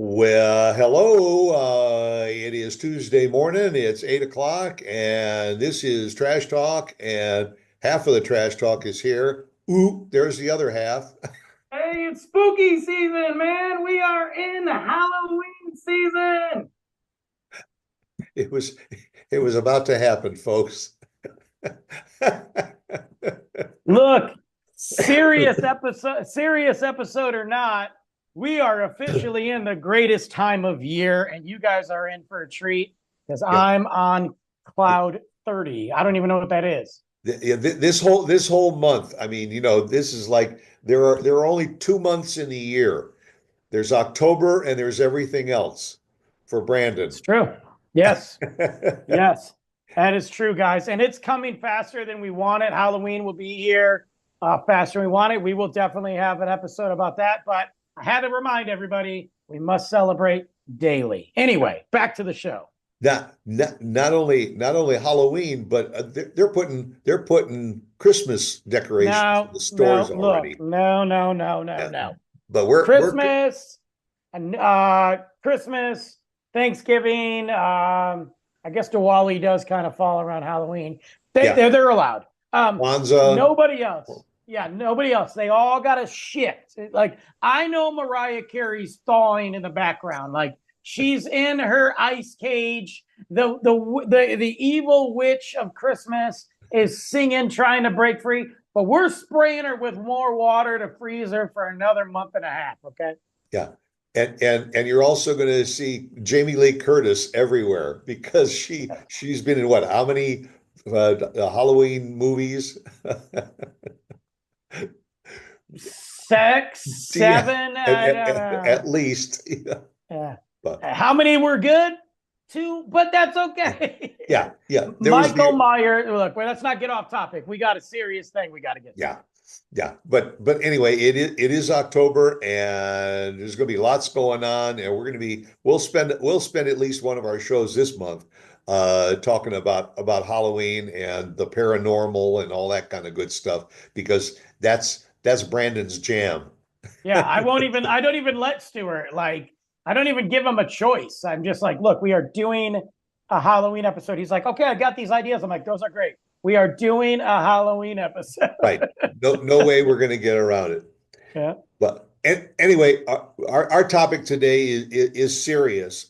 Well, hello. It is Tuesday morning. It's 8 o'clock, and this is Trash Talk, and half of the Trash Talk is here. Ooh, there's the other half. Hey, it's spooky season, man. We are in Halloween season. It was it was about to happen, folks. Look, serious episode or not, we are officially in the greatest time of year, and you guys are in for a treat because Yeah. I'm on cloud 30. I don't even know what that is. This whole month. I mean, this is like there are only 2 months in the year. There's October and there's everything else for Brandon. It's true. Yes. Yes, that is true, guys. And it's coming faster than we want it. Halloween will be here faster than we want it. We will definitely have an episode about that. But I had to remind everybody we must celebrate daily. Anyway, back to the show. Not only Halloween, but they're putting Christmas decorations in No, the stores no, look, already. no, no, no, no, Yeah. no. But we're Christmas and Christmas, Thanksgiving. I guess Diwali does kind of fall around Halloween. yeah, They're allowed. Kwanzaa. Nobody else. Yeah, nobody else. They all got a shift. Like I know Mariah Carey's thawing in the background. Like she's in her ice cage. The evil witch of Christmas is singing, trying to break free. But we're spraying her with more water to freeze her for another month and a half. Okay. Yeah. And you're also going to see Jamie Lee Curtis everywhere because she's been in what? How many Halloween movies? Six, Yeah, seven. at, I don't at, know. at least. Yeah. Yeah. But How many were good? Two, but that's okay. yeah. There was Michael the Myers. Look, well, let's not get off topic. We got a serious thing we got to get to. Yeah, yeah. But anyway, it is October, and there's going to be lots going on, and we'll spend at least one of our shows this month talking about Halloween and the paranormal and all that kind of good stuff because that's Brandon's jam. Yeah, I don't even let Stuart, like, I don't even give him a choice. I'm just like, look, we are doing a Halloween episode. He's like, okay, I got these ideas. I'm like, those are great. We are doing a Halloween episode. Right. No way we're going to get around it. Yeah. But anyway, our topic today is serious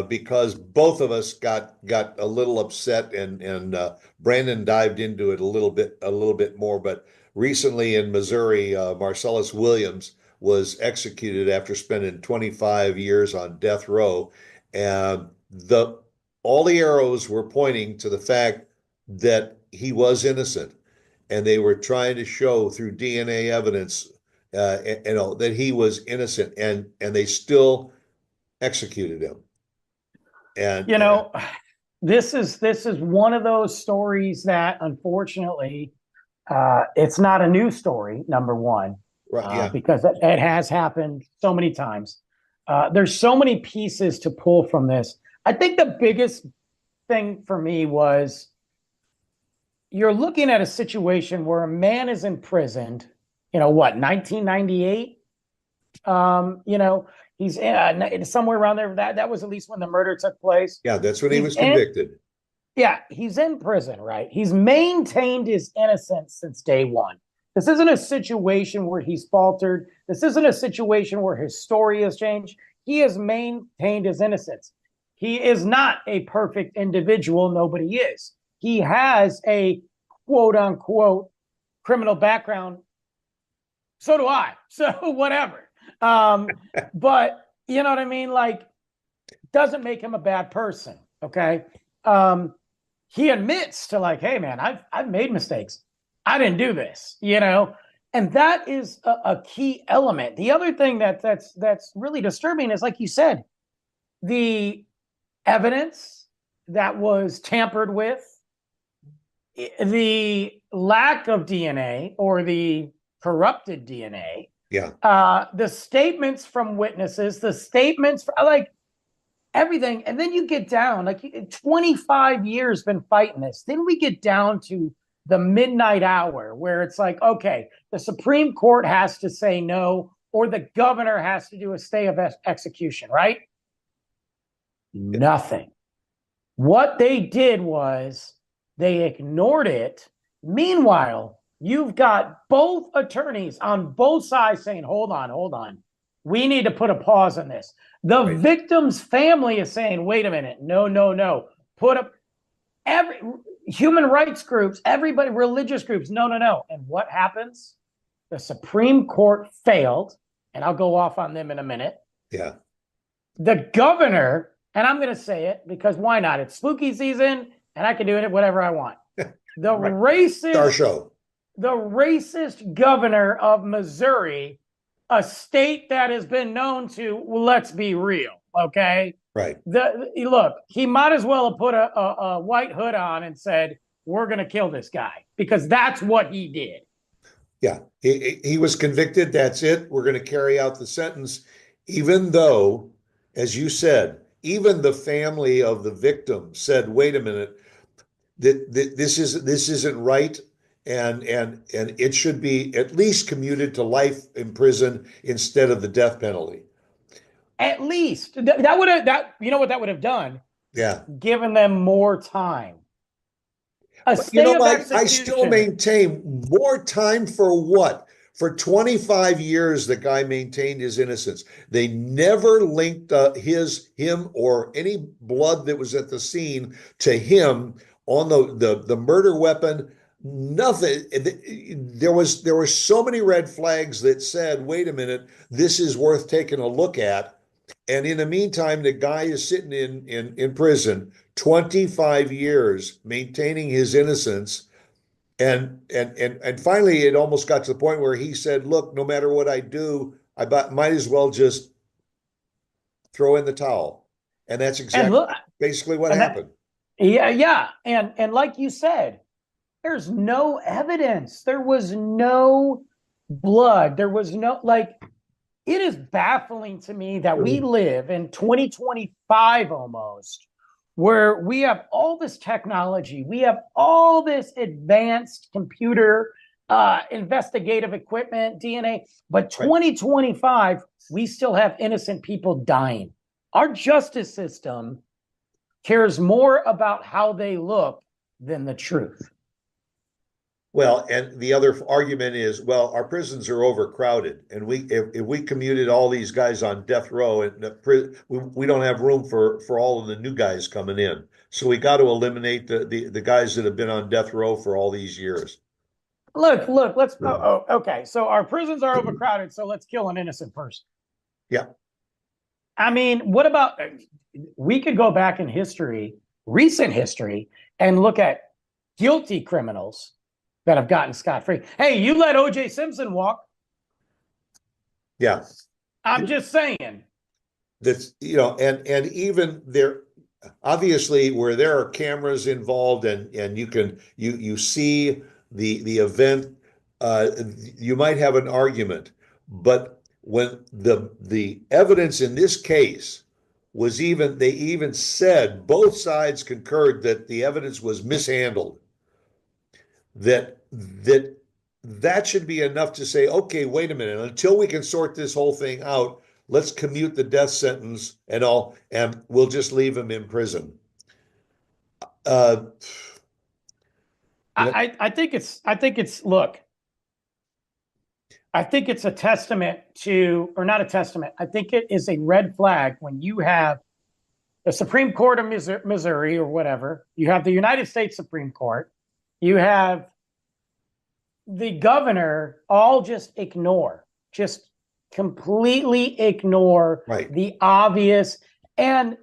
because both of us got a little upset and Brandon dived into it a little bit more. But recently in Missouri, Marcellus Williams was executed after spending 25 years on death row, and the all the arrows were pointing to the fact that he was innocent, and they were trying to show through DNA evidence that he was innocent, and they still executed him. And, You and know, this is one of those stories that unfortunately it's not a new story, number one, right, yeah, because it has happened so many times. There's so many pieces to pull from this. I think the biggest thing for me was you're looking at a situation where a man is imprisoned, what, 1998? He's somewhere around there. That was at least when the murder took place. yeah, that's when he He's was in, convicted. yeah, he's in prison, right? He's maintained his innocence since day one. This isn't a situation where he's faltered. This isn't a situation where his story has changed. He has maintained his innocence. He is not a perfect individual. Nobody is. He has a quote unquote criminal background. So do I. So whatever. But you know what I mean? Like, doesn't make him a bad person. Okay. He admits to, like, hey man, I've made mistakes. I didn't do this, and that is a key element. The other thing that's really disturbing is, like you said, the evidence that was tampered with, the lack of DNA or the corrupted DNA, Yeah, the statements from witnesses, the statements for, like, everything. And then you get down, like, 25 years been fighting this. Then we get down to the midnight hour where it's like, okay, the Supreme Court has to say no, or the governor has to do a stay of execution, right? Nothing. What they did was they ignored it. Meanwhile, you've got both attorneys on both sides saying, hold on. We need to put a pause on this. The victim's family is saying, wait a minute, no. Put up every human rights groups, everybody, religious groups, no. And what happens? The Supreme Court failed, and I'll go off on them in a minute. Yeah. The governor, and I'm going to say it because why not? It's spooky season, and I can do it whatever I want. The racist, our show. The racist governor of Missouri, a state that has been known to, well, let's be real, okay? Right. Look, he might as well have put a white hood on and said, we're going to kill this guy, because that's what he did. Yeah, he was convicted. That's it. We're going to carry out the sentence, even though, as you said, even the family of the victim said, "Wait a minute, this isn't right, and it should be at least commuted to life in prison instead of the death penalty." At least that would have you know what that would have done? Yeah, given them more time. I still maintain more time for what? For 25 years, the guy maintained his innocence. They never linked him or any blood that was at the scene to him on the murder weapon. Nothing. There were so many red flags that said, "Wait a minute, this is worth taking a look at." And in the meantime, the guy is sitting in prison 25 years, maintaining his innocence. And finally, it almost got to the point where he said, "Look, no matter what I do, I might as well just throw in the towel." And that's basically what happened. Yeah. And like you said, there's no evidence. There was no blood. There was no, it is baffling to me that we live in 2025 almost, where we have all this technology, we have all this advanced computer investigative equipment, DNA, but 2025, we still have innocent people dying. Our justice system cares more about how they look than the truth. Well, and the other argument is, well, our prisons are overcrowded, and if we commuted all these guys on death row, and we don't have room for all of the new guys coming in. So we got to eliminate the guys that have been on death row for all these years. Look, let's okay. So our prisons are overcrowded, so let's kill an innocent person. Yeah. I mean, what about, we could go back in history, recent history, and look at guilty criminals that have gotten scot-free. Hey, you let O.J. Simpson walk. Yeah. I'm just saying. That's, and even there, obviously, where there are cameras involved and you see the event, you might have an argument. But when the evidence in this case was they even said, both sides concurred that the evidence was mishandled, that should be enough to say, okay, wait a minute, until we can sort this whole thing out, let's commute the death sentence and we'll just leave him in prison. I think it's look, I think it's a testament to, or not a testament, I think it is a red flag when you have the Supreme Court of Missouri or whatever, you have the United States Supreme Court, you have the governor, all just completely ignore the obvious. And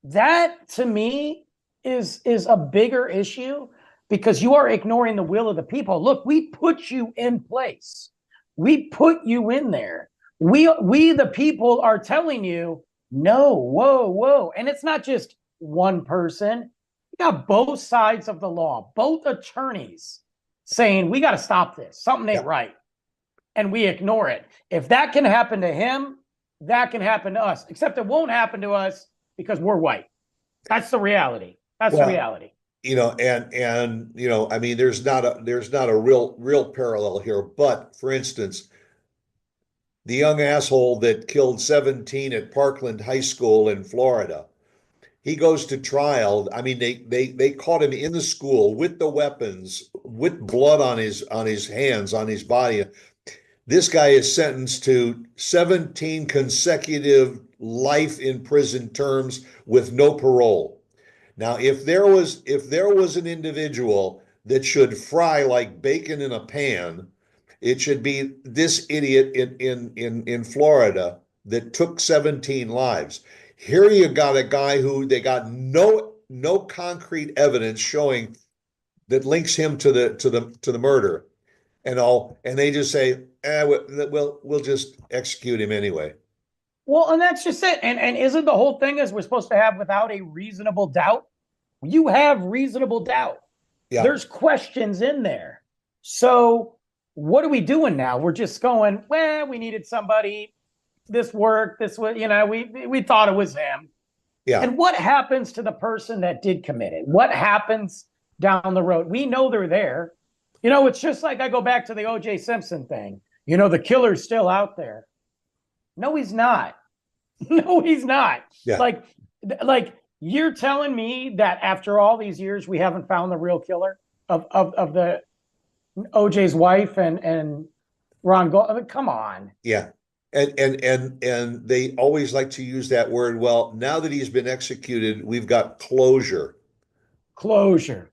that to me is a bigger issue, because you are ignoring the will of the people. Look, we put you in place. We put you in there. We the people are telling you, no, whoa. And it's not just one person. You got both sides of the law, both attorneys saying, we got to stop this. Something ain't right. And we ignore it. If that can happen to him, that can happen to us. Except it won't happen to us because we're white. That's the reality. That's the reality. I mean, there's not a real parallel here. But for instance, the young asshole that killed 17 at Parkland High School in Florida. He goes to trial. I mean, they caught him in the school with the weapons, with blood on his hands, on his body. This guy is sentenced to 17 consecutive life in prison terms with no parole. Now, if there was an individual that should fry like bacon in a pan, it should be this idiot in Florida that took 17 lives. Here you got a guy who they got no concrete evidence showing that links him to the murder and all, and they just say, we'll just execute him anyway. Well, and that's just it. And isn't the whole thing is we're supposed to have without a reasonable doubt? You have reasonable doubt. Yeah, There's questions in there. So what are we doing now? We're just going, well, we needed somebody. This worked. This was, we thought it was him. yeah, And what happens to the person that did commit it? What happens down the road? We know they're there. It's just like I go back to the O.J. Simpson thing. The killer's still out there. No, he's not. No, he's not. yeah. Like you're telling me that after all these years, we haven't found the real killer of the OJ's wife and Ron Gold. I mean, come on. Yeah. And they always like to use that word. Well, now that he's been executed, we've got closure. Closure.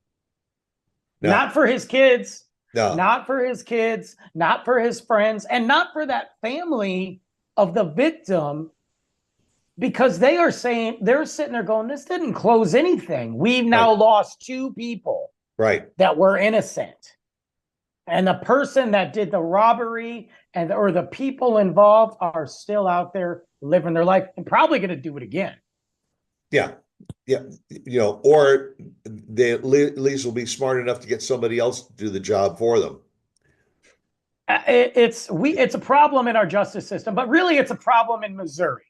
Now, Not for his kids, no, not for his kids, not for his friends, and not for that family of the victim, because they're sitting there going, this didn't close anything. We've now right, lost two people right. that were innocent. And the person that did the robbery or the people involved are still out there living their life and probably going to do it again. Yeah. Yeah. Or they at least will be smart enough to get somebody else to do the job for them. It's a problem in our justice system, but really it's a problem in Missouri.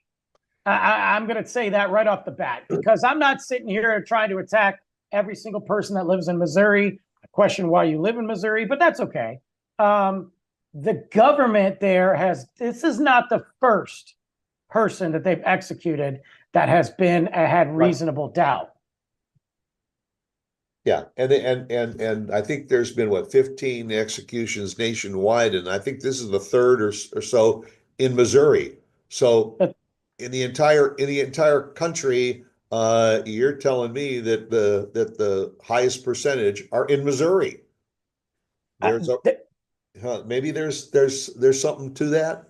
I'm going to say that right off the bat, because I'm not sitting here trying to attack every single person that lives in Missouri. I question why you live in Missouri, but that's okay. The government there this is not the first person that they've executed that has had reasonable doubt. Yeah, and I think there's been 15 executions nationwide, and I think this is the third or so in Missouri. So But, in the entire country, you're telling me that the highest percentage are in Missouri. There's a maybe there's something to that,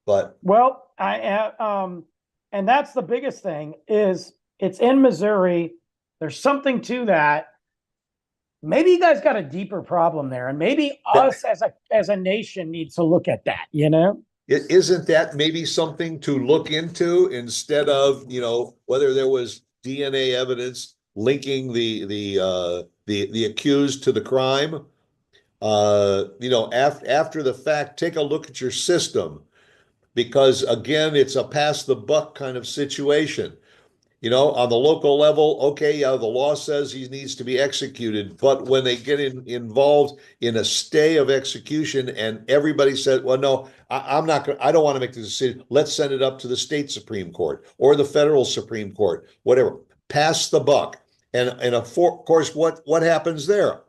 but well, and that's the biggest thing is it's in Missouri. There's something to that. Maybe you guys got a deeper problem there, and maybe us as a nation needs to look at that. isn't that maybe something to look into instead of whether there was DNA evidence linking the accused to the crime? After the fact, take a look at your system because again, it's a pass the buck kind of situation. On the local level, okay, yeah, the law says he needs to be executed, but when they get involved in a stay of execution and everybody said, well, no, I'm not going I don't want to make the decision. Let's send it up to the state Supreme Court or the federal Supreme Court, whatever. Pass the buck. And of course, what happens there?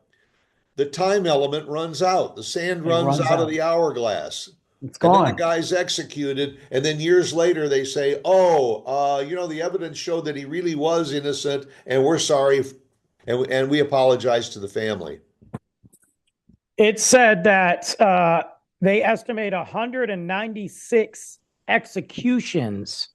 The time element runs out. The sand It runs runs out of out. the hourglass. It's And then the gone. guy's executed. And then years later, they say, oh, the evidence showed that he really was innocent. And we're sorry. And we apologize to the family. It said that they estimate 196 executions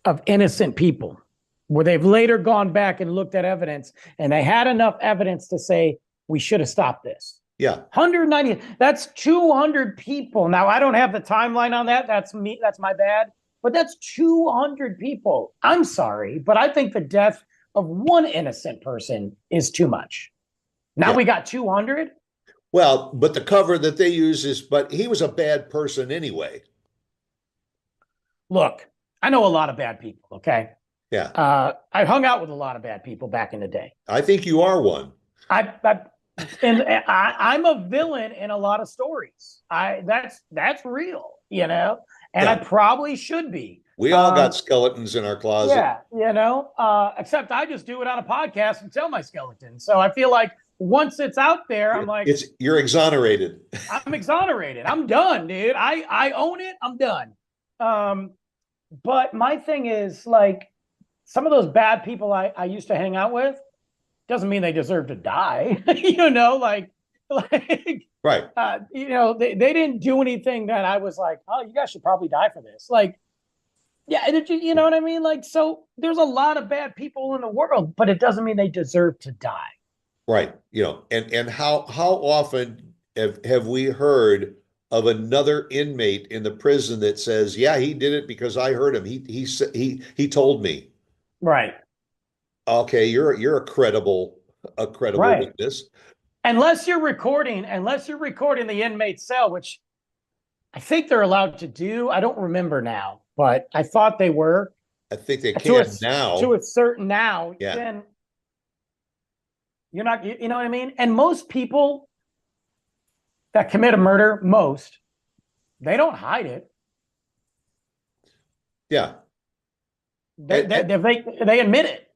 of innocent people, where they've later gone back and looked at evidence, and they had enough evidence to say we should have stopped this. Yeah. 190. That's 200 people. Now I don't have the timeline on that. That's me. That's my bad. But that's 200 people. I'm sorry, but I think the death of one innocent person is too much. Now Yeah. we got 200. Well, but the cover that they use is, but he was a bad person anyway. Look, I know a lot of bad people. Okay. Yeah. I hung out with a lot of bad people back in the day. I think you are one. I And I'm a villain in a lot of stories. That's real, and I Yeah, probably should be. we all got Um, skeletons in our closet. yeah, except I just do it on a podcast and tell my skeleton. So I feel like once it's out there, I'm like, It's you're exonerated. I'm exonerated. I'm done, dude. I own it. I'm done. Um, but my thing is like some of those bad people I used to hang out with doesn't mean they deserve to die. Right. They didn't do anything that I was like, oh, you guys should probably die for this. Like, yeah, you know what I mean? Like, so there's a lot of bad people in the world, but it doesn't mean they deserve to die. Right. And how often have we heard of another inmate in the prison that says, "Yeah, he did it because I heard him. He told me." Right. Okay, you're a credible Right. witness. Unless you're recording the inmate cell, which I think they're allowed to do. I don't remember now, but I thought they were I think they to a can to now. a certain now. Yeah. Then you're not, you know what I mean? And most people that commit a murder, they don't hide it. Yeah. They And, they they admit it.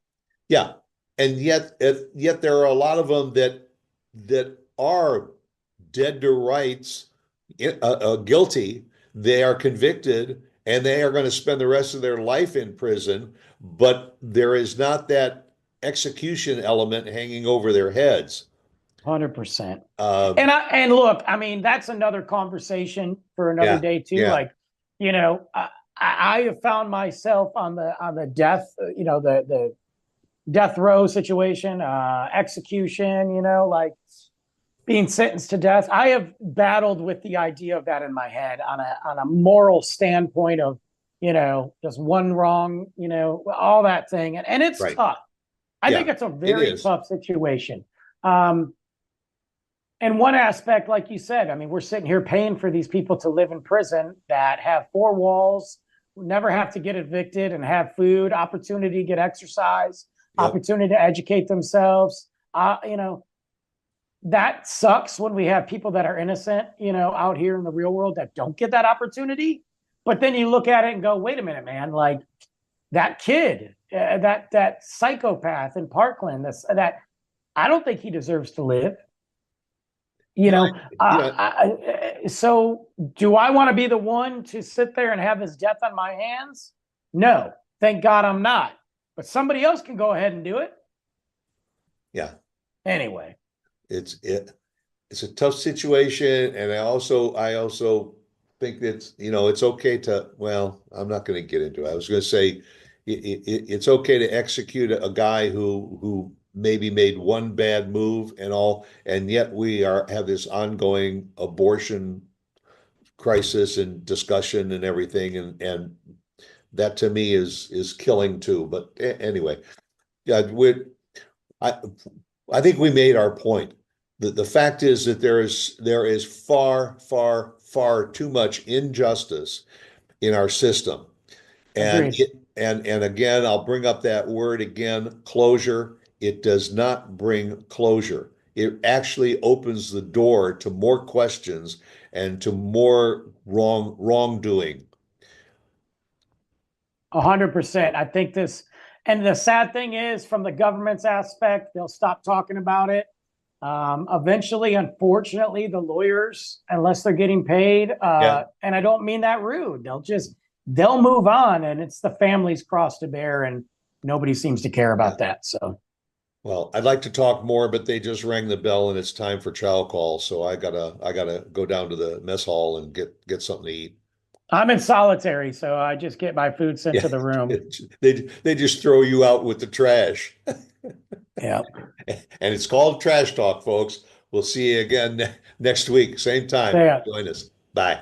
yeah. And yet there are a lot of them that are dead to rights, guilty. They are convicted and they are going to spend the rest of their life in prison, but there is not that execution element hanging over their heads. 100%. Uh, And look, I mean, that's another conversation for another yeah, day too. yeah, Like, you know, I have found myself on the death, the death row situation, execution, like being sentenced to death. I have battled with the idea of that in my head on a moral standpoint of, just one wrong, all that thing. And it's right. tough. I think Yeah, it's a it very is. tough situation. Um, and one aspect, like you said, I mean, we're sitting here paying for these people to live in prison that have four walls, never have to get evicted, and have food, opportunity to get exercise, Yep. opportunity to educate themselves. That sucks when we have people that are innocent, out here in the real world that don't get that opportunity. But then you look at it and go, wait a minute, man, like that kid, that psychopath in Parkland, that I don't think he deserves to live. You No, know, you know, so do I want to be the one to sit there and have his death on my hands? No, thank God I'm not. But somebody else can go ahead and do it yeah. anyway. It's a tough situation, and I also think that it's okay to, well, I'm not going to get into it. I was going to say it's okay to execute a guy who maybe made one bad move and all, and yet we are have this ongoing abortion crisis and discussion and everything, and that to me is killing too. But anyway, yeah, I I think we made our point. The fact is that there is far, far, far too much injustice in our system. And Agreed. and again, I'll bring up that word again, closure. It does not bring closure. It actually opens the door to more questions and to more wrongdoing. 100%. I think this, and the sad thing is, from the government's aspect, they'll stop talking about it. Eventually, unfortunately, the lawyers, unless they're getting paid, Yeah. and I don't mean that rude, they'll move on, and it's the family's cross to bear, and nobody seems to care Yeah. about that. So Well, I'd like to talk more, but they just rang the bell and it's time for chow call. So I gotta go down to the mess hall and get something to eat. I'm in solitary, so I just get my food sent Yeah, to the room. they just throw you out with the trash, Yeah. and it's called Trash Talk, folks. We'll see you again next week, same time. Yeah. Join us. Bye.